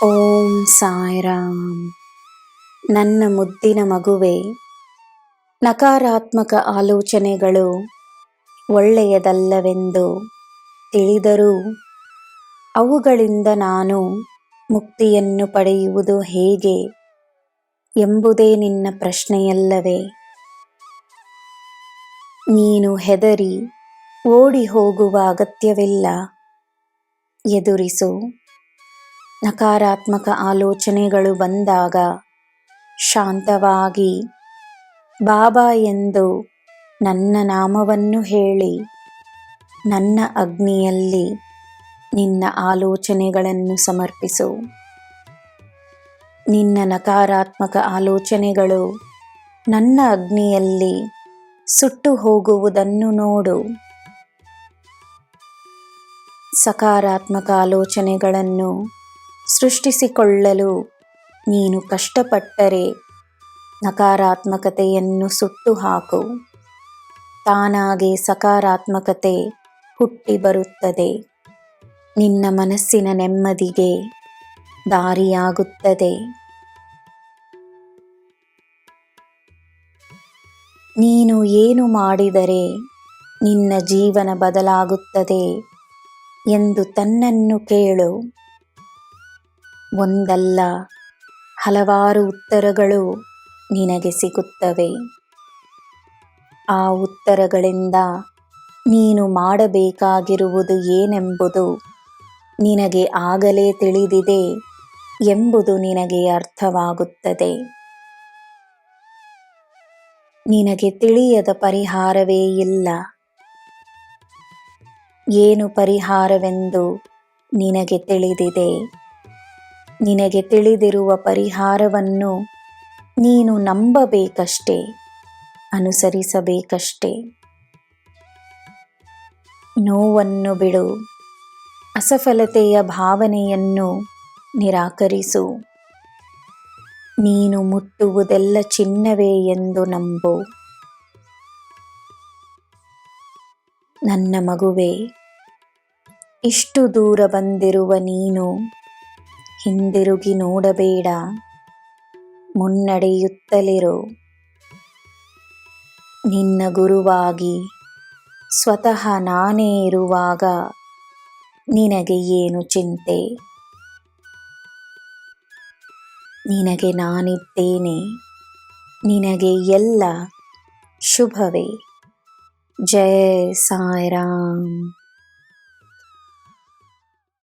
ಓಂ ಸಾಯಿರಾಮ್. ನನ್ನ ಮುದ್ದಿನ ಮಗುವೆ, ನಕಾರಾತ್ಮಕ ಆಲೋಚನೆಗಳು ಒಳ್ಳೆಯದಲ್ಲವೆಂದು ತಿಳಿದರೂ ಅವುಗಳಿಂದ ನಾನು ಮುಕ್ತಿಯನ್ನು ಪಡೆಯುವುದು ಹೇಗೆ ಎಂಬುದೇ ನಿನ್ನ ಪ್ರಶ್ನೆಯಲ್ಲವೇ? ನೀನು ಹೆದರಿ ಓಡಿ ಹೋಗುವ ಅಗತ್ಯವಿಲ್ಲ. ಎದುರಿಸು. ನಕಾರಾತ್ಮಕ ಆಲೋಚನೆಗಳು ಬಂದಾಗ ಶಾಂತವಾಗಿ ಬಾಬಾ ಎಂದು ನನ್ನ ನಾಮವನ್ನು ಹೇಳಿ ನನ್ನ ಅಗ್ನಿಯಲ್ಲಿ ನಿನ್ನ ಆಲೋಚನೆಗಳನ್ನು ಸಮರ್ಪಿಸು. ನಿನ್ನ ನಕಾರಾತ್ಮಕ ಆಲೋಚನೆಗಳು ನನ್ನ ಅಗ್ನಿಯಲ್ಲಿ ಸುಟ್ಟು ಹೋಗುವುದನ್ನು ನೋಡು. ಸಕಾರಾತ್ಮಕ ಆಲೋಚನೆಗಳನ್ನು ಸೃಷ್ಟಿಸಿಕೊಳ್ಳಲು ನೀನು ಕಷ್ಟಪಟ್ಟರೆ ನಕಾರಾತ್ಮಕತೆಯನ್ನು ಸುಟ್ಟು ಹಾಕು. ತಾನಾಗೆ ಸಕಾರಾತ್ಮಕತೆ ಹುಟ್ಟಿ ಬರುತ್ತದೆ. ನಿನ್ನ ಮನಸ್ಸಿನ ನೆಮ್ಮದಿಗೆ ದಾರಿಯಾಗುತ್ತದೆ. ನೀನು ಏನು ಮಾಡಿದರೆ ನಿನ್ನ ಜೀವನ ಬದಲಾಗುತ್ತದೆ ಎಂದು ತನ್ನನ್ನು ಕೇಳು. ಒಂದಲ್ಲ ಹಲವಾರು ಉತ್ತರಗಳು ನಿನಗೆ ಸಿಗುತ್ತವೆ. ಆ ಉತ್ತರಗಳಿಂದ ನೀನು ಮಾಡಬೇಕಾಗಿರುವುದು ಏನೆಂಬುದು ನಿನಗೆ ಆಗಲೇ ತಿಳಿದಿದೆ ಎಂಬುದು ನಿನಗೆ ಅರ್ಥವಾಗುತ್ತದೆ. ನಿನಗೆ ತಿಳಿಯದ ಪರಿಹಾರವೇ ಇಲ್ಲ. ಏನು ಪರಿಹಾರವೆಂದು ನಿನಗೆ ತಿಳಿದಿದೆ. ನಿನಗೆ ತಿಳಿದಿರುವ ಪರಿಹಾರವನ್ನು ನೀನು ನಂಬಬೇಕಷ್ಟೇ, ಅನುಸರಿಸಬೇಕಷ್ಟೇ. ನೋವನ್ನು ಬಿಡು. ಅಸಫಲತೆಯ ಭಾವನೆಯನ್ನು ನಿರಾಕರಿಸು. ನೀನು ಮುಟ್ಟುವುದೆಲ್ಲ ಚಿನ್ನವೇ ಎಂದು ನಂಬು. ನನ್ನ ಮಗುವೆ, ಇಷ್ಟು ದೂರ ಬಂದಿರುವ ನೀನು ಹಿಂದಿರುಗಿ ನೋಡಬೇಡ. ಮುನ್ನಡೆಯುತ್ತಲಿರು. ನಿನ್ನ ಗುರುವಾಗಿ ಸ್ವತಃ ನಾನೇ ಇರುವಾಗ ನಿನಗೆ ಏನು ಚಿಂತೆ? ನಿನಗೆ ನಾನಿದ್ದೇನೆ. ನಿನಗೆ ಎಲ್ಲ ಶುಭವೇ. ಜೈ ಸಾಯಿರಾಮ್.